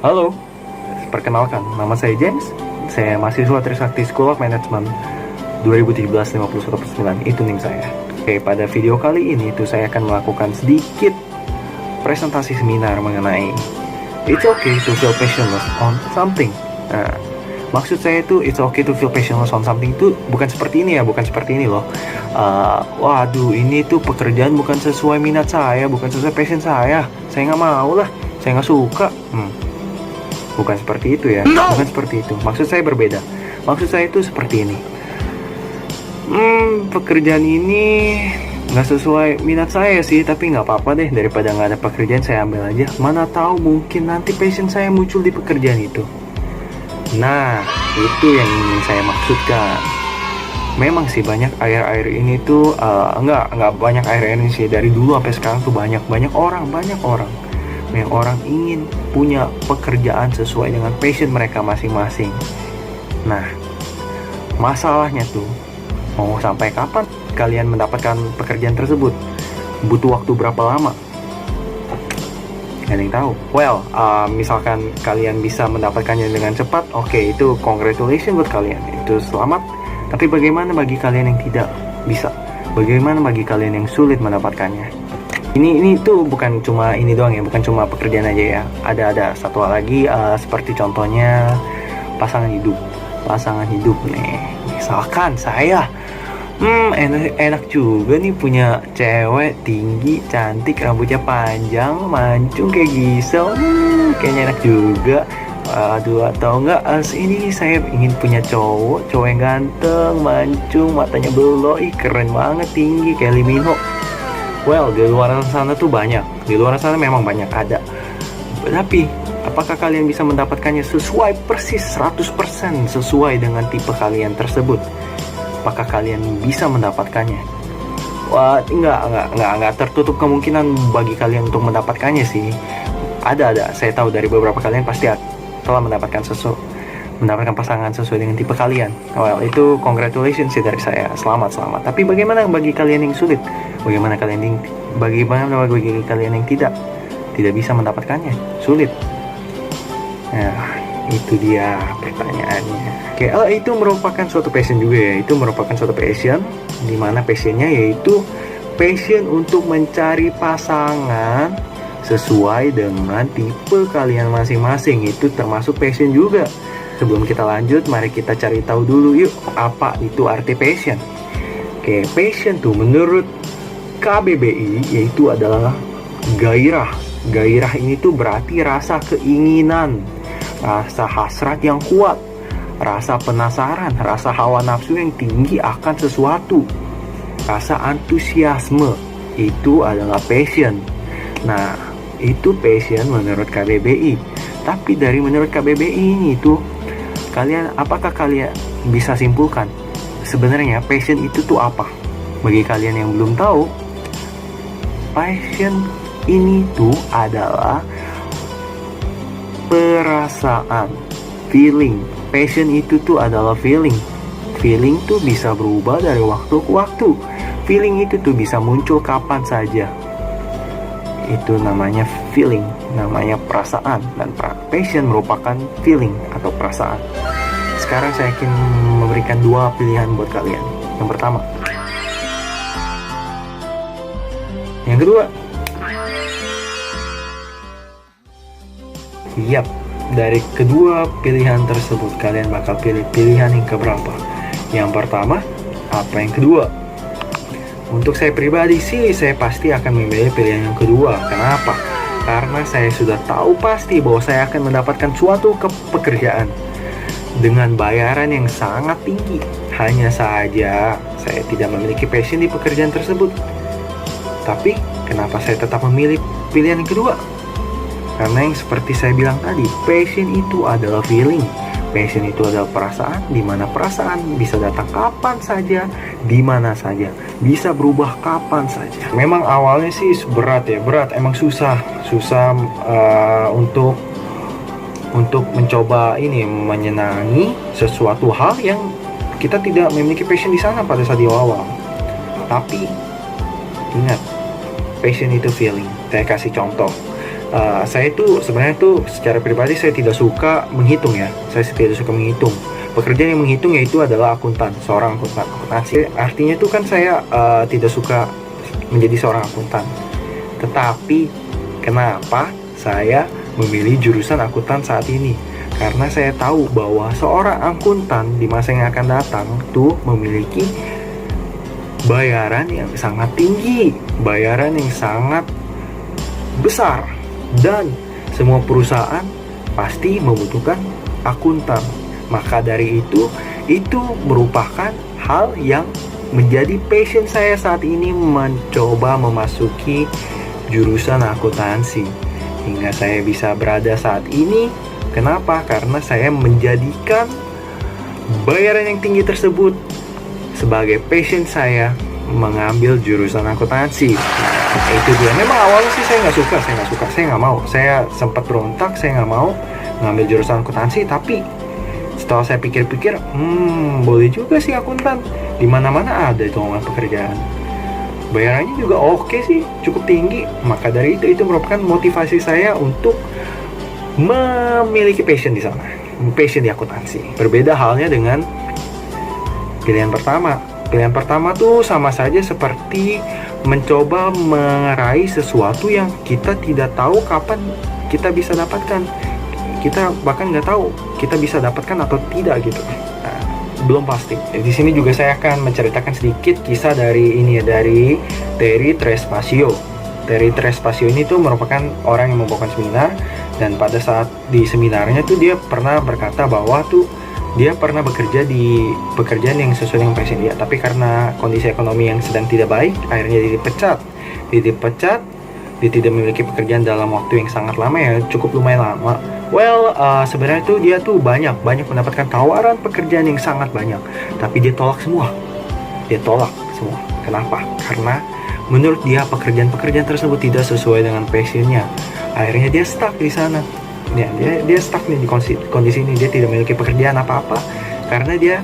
Halo, perkenalkan, nama saya James. Saya mahasiswa Trisakti School of Management 2017-51/9. Itu NIM saya. Oke, pada video kali ini saya akan melakukan sedikit presentasi seminar mengenai it's okay to feel passionless on something. Nah, maksud saya itu it's okay to feel passionless on something itu bukan seperti ini ya, bukan seperti ini loh. Waduh, ini tuh pekerjaan bukan sesuai minat saya, bukan sesuai passion saya nggak mau lah, saya nggak suka. Bukan seperti itu ya, bukan seperti itu. Maksud saya berbeda. Maksud saya itu seperti ini. Pekerjaan ini nggak sesuai minat saya sih, tapi nggak apa-apa deh, daripada nggak ada pekerjaan saya ambil aja. Mana tahu mungkin nanti passion saya muncul di pekerjaan itu. Nah, itu yang ingin saya maksudkan. Memang sih banyak akhir-akhir ini tuh nggak banyak akhir-akhir ini sih, dari dulu sampai sekarang tuh banyak orang yang orang ingin punya pekerjaan sesuai dengan passion mereka masing-masing. Nah, masalahnya tuh, mau sampai kapan kalian mendapatkan pekerjaan tersebut? Butuh waktu berapa lama? Gak ada yang tahu. Well, misalkan kalian bisa mendapatkannya dengan cepat, oke, itu congratulations buat kalian, itu selamat. Tapi bagaimana bagi kalian yang tidak bisa? Bagaimana bagi kalian yang sulit mendapatkannya? Ini tuh bukan cuma ini doang ya, bukan cuma pekerjaan aja ya. Ada satu hal lagi, seperti contohnya pasangan hidup nih. Misalkan saya enak juga nih punya cewek tinggi, cantik, rambutnya panjang, mancung kayak Gisel. Kayaknya enak juga. Aduh, atau enggak, ini saya ingin punya cowok yang ganteng, mancung, matanya belok, keren banget, tinggi kayak Lee Min Ho. Well, di luar sana tuh banyak. Di luar sana memang banyak ada. Tapi, apakah kalian bisa mendapatkannya sesuai persis 100% sesuai dengan tipe kalian tersebut? Apakah kalian bisa mendapatkannya? Wah, enggak tertutup kemungkinan bagi kalian untuk mendapatkannya sih. Ada. Saya tahu dari beberapa kalian pasti telah mendapatkan pasangan sesuai dengan tipe kalian. Well, itu congratulations sih dari saya. Selamat. Tapi bagaimana bagi kalian yang sulit? Bagaimana bagi kalian yang tidak bisa mendapatkannya? Sulit. Nah, itu dia pertanyaannya. Oke, itu merupakan suatu passion juga ya. Itu merupakan suatu passion, di mana passionnya yaitu passion untuk mencari pasangan sesuai dengan tipe kalian masing-masing. Itu termasuk passion juga. Sebelum kita lanjut, mari kita cari tahu dulu yuk, apa itu arti passion. Oke, passion tuh menurut KBBI yaitu adalah gairah. Gairah ini tuh berarti rasa keinginan, rasa hasrat yang kuat, rasa penasaran, rasa hawa nafsu yang tinggi akan sesuatu, rasa antusiasme. Itu adalah passion. Nah, itu passion menurut KBBI. Tapi dari menurut KBBI ini tuh, apakah kalian bisa simpulkan sebenarnya passion itu tuh apa? Bagi kalian yang belum tahu, passion ini tuh adalah perasaan, feeling. Passion itu tuh adalah feeling. Feeling tuh bisa berubah dari waktu ke waktu. Feeling itu tuh bisa muncul kapan saja. Itu namanya feeling, namanya perasaan. Dan passion merupakan feeling atau perasaan. Sekarang saya ingin memberikan dua pilihan buat kalian. Yang pertama, yang kedua. Yap, dari kedua pilihan tersebut kalian bakal pilih pilihan yang keberapa? Yang pertama, apa yang kedua? Untuk saya pribadi sih, saya pasti akan memilih pilihan yang kedua. Kenapa? Karena saya sudah tahu pasti bahwa saya akan mendapatkan suatu pekerjaan dengan bayaran yang sangat tinggi. Hanya saja saya tidak memiliki passion di pekerjaan tersebut. Tapi kenapa saya tetap memilih pilihan yang kedua? Karena yang seperti saya bilang tadi, passion itu adalah feeling. Passion itu adalah perasaan, di mana perasaan bisa datang kapan saja, di mana saja, bisa berubah kapan saja. Memang awalnya sih berat, emang susah untuk mencoba menyenangi sesuatu hal yang kita tidak memiliki passion di sana pada saat di awal. Tapi ingat, passion itu feeling. Saya kasih contoh. Saya tuh sebenarnya tuh secara pribadi saya tidak suka menghitung ya. Saya tidak suka menghitung. Pekerjaan yang menghitung yaitu adalah akuntan, seorang akuntan. Akuntansi artinya tuh kan saya tidak suka menjadi seorang akuntan. Tetapi kenapa saya memilih jurusan akuntan saat ini? Karena saya tahu bahwa seorang akuntan di masa yang akan datang tuh memiliki bayaran yang sangat tinggi, bayaran yang sangat besar, dan semua perusahaan pasti membutuhkan akuntan. Maka dari itu merupakan hal yang menjadi passion saya saat ini, mencoba memasuki jurusan akuntansi hingga saya bisa berada saat ini. Kenapa? Karena saya menjadikan bayaran yang tinggi tersebut sebagai passion saya mengambil jurusan akuntansi. Itu dia. Memang awalnya sih saya nggak suka, saya nggak mau. Saya sempat berontak, saya nggak mau ngambil jurusan akuntansi. Tapi setelah saya pikir-pikir, boleh juga sih akuntan. Di mana-mana ada lowongan pekerjaan. Bayarannya juga oke sih, cukup tinggi. Maka dari itu merupakan motivasi saya untuk memiliki passion di sana, passion di akuntansi. Berbeda halnya dengan pilihan pertama. Pilihan pertama tuh sama saja seperti mencoba meraih sesuatu yang kita tidak tahu kapan kita bisa dapatkan. Kita bahkan nggak tahu kita bisa dapatkan atau tidak gitu. Nah, belum pasti. Di sini juga saya akan menceritakan sedikit kisah dari Terry Trespacio. Terry Trespacio ini tuh merupakan orang yang membawakan seminar, dan pada saat di seminarnya tuh dia pernah berkata bahwa tuh dia pernah bekerja di pekerjaan yang sesuai dengan passion dia, tapi karena kondisi ekonomi yang sedang tidak baik, akhirnya dia dipecat. Dia tidak memiliki pekerjaan dalam waktu yang sangat lama ya, cukup lumayan lama. Sebenarnya tuh dia tuh banyak mendapatkan tawaran pekerjaan yang sangat banyak, tapi dia tolak semua. Kenapa? Karena menurut dia pekerjaan tersebut tidak sesuai dengan passionnya. Akhirnya dia stuck di sana. Dia stuck nih di kondisi ini. Dia tidak memiliki pekerjaan apa-apa karena dia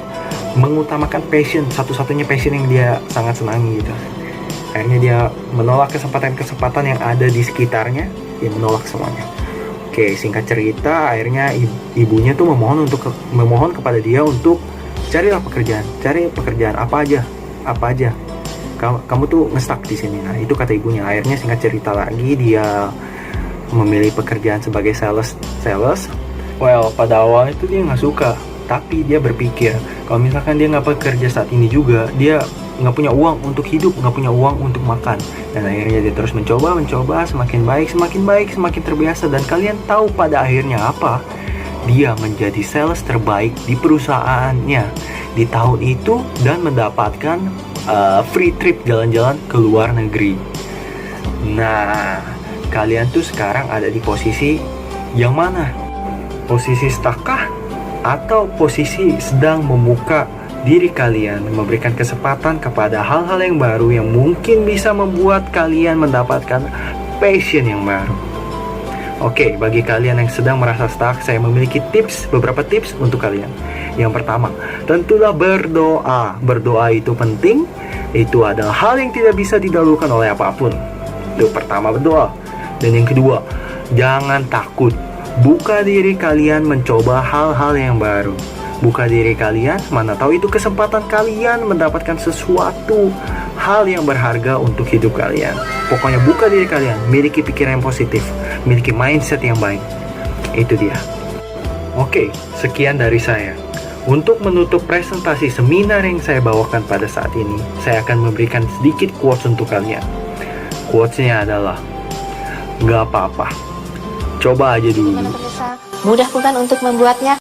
mengutamakan passion, satu-satunya passion yang dia sangat senangi gitu. Akhirnya dia menolak kesempatan-kesempatan yang ada di sekitarnya. Dia menolak semuanya. Oke, singkat cerita, akhirnya ibunya tuh memohon kepada dia untuk cari pekerjaan apa aja. Kamu tuh ngestak di sini. Nah, itu kata ibunya. Akhirnya singkat cerita lagi, dia memilih pekerjaan sebagai sales. Pada awal itu dia nggak suka, tapi dia berpikir kalau misalkan dia nggak bekerja saat ini juga, dia nggak punya uang untuk hidup, nggak punya uang untuk makan. Dan akhirnya dia terus mencoba, semakin baik, semakin terbiasa. Dan kalian tahu pada akhirnya apa? Dia menjadi sales terbaik di perusahaannya di tahun itu dan mendapatkan free trip jalan-jalan ke luar negeri. Nah, kalian tuh sekarang ada di posisi yang mana? Posisi stuck-kah? Atau posisi sedang membuka diri kalian, memberikan kesempatan kepada hal-hal yang baru yang mungkin bisa membuat kalian mendapatkan passion yang baru? Oke, bagi kalian yang sedang merasa stuck, saya memiliki beberapa tips untuk kalian. Yang pertama, tentulah berdoa. Berdoa itu penting. Itu adalah hal yang tidak bisa didahulukan oleh apapun. Itu pertama, berdoa. Dan yang kedua, jangan takut. Buka diri kalian mencoba hal-hal yang baru. Buka diri kalian, mana tahu itu kesempatan kalian mendapatkan sesuatu hal yang berharga untuk hidup kalian. Pokoknya buka diri kalian, miliki pikiran yang positif, miliki mindset yang baik. Itu dia. Oke, sekian dari saya. Untuk menutup presentasi seminar yang saya bawakan pada saat ini, saya akan memberikan sedikit quotes untuk kalian. Quotesnya adalah, gak apa-apa, coba aja dulu. Mudah bukan untuk membuatnya?